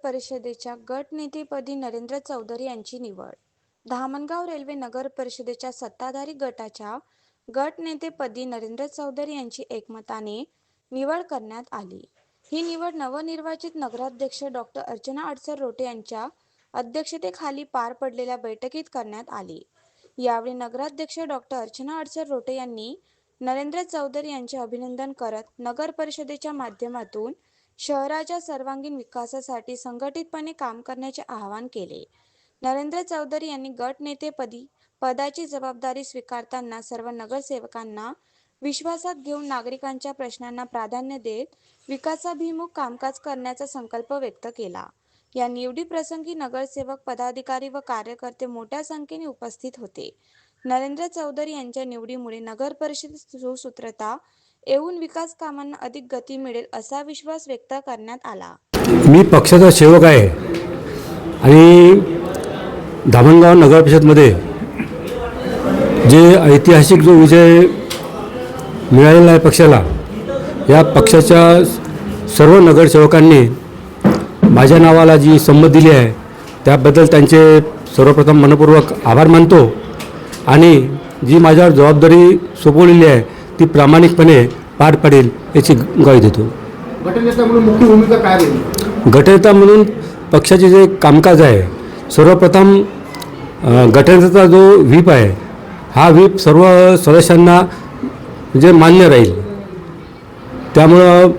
परिषदेच्या गटनेतेपदी नरेंद्र चौधरी यांची निवड. धामणगाव रेल्वे नगर परिषदेच्या सत्ताधारी गटाच्या गटनेतेपदी नरेंद्र चौधरी यांची एकमताने निवड करण्यात आली. ही निवड नवनिर्वाचित नगराध्यक्ष डॉ. अर्चना अडसर रोटे यांच्या अध्यक्षतेखाली पार पडलेल्या बैठकीत करण्यात आली. यावेळी नगराध्यक्ष डॉ. अर्चना अडसर रोटे यांनी नरेंद्र चौधरी यांचे अभिनंदन करत नगर परिषदेच्या माध्यमातून शहराच्या सर्वांगीण विकासासाठी संघटितपणे काम करण्याचे आवाहन केले. नरेंद्र चौधरी यांनी पदाची जबाबदारी स्वीकारताना सर्व नगरसेवकांना विश्वासात घेऊन नागरिकांच्या प्रश्नांना प्राधान्य देत विकासाभिमुख कामकाज करण्याचा संकल्प व्यक्त केला. या निवडीप्रसंगी नगरसेवक, पदाधिकारी व कार्यकर्ते मोठ्या संख्येने उपस्थित होते. नरेंद्र चौधरी यांच्या निवडीमुळे नगर परिषदेत सुसूत्रता येऊन विकास कामांना अधिक गती मिळेल असा विश्वास व्यक्त करण्यात आला. मी पक्षाचा सेवक आहे आणि धामणगाव नगर परिषदमध्ये जे ऐतिहासिक जो विजय मिळालेला आहे पक्षाला, या पक्षाच्या सर्व नगरसेवकांनी माझ्या नावाला जी संमत दिली आहे त्याबद्दल त्यांचे सर्वप्रथम मनपूर्वक आभार मानतो आणि जी माझ्यावर जबाबदारी सोपवलेली आहे ती प्रामाणिकपणे पार पाडेल याची ग्वाही देतो. गटनेता म्हणून मुख्य भूमिका काय राहील? गटनेता म्हणून पक्षाचे जे कामकाज आहे, सर्वप्रथम गटनेत्याचा जो व्हीप आहे हा व्हीप सर्व सदस्यांना म्हणजे मान्य राहील. त्यामुळं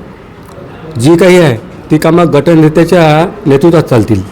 जी काही आहे ती कामं गटनेत्याच्या नेतृत्वात चालतील.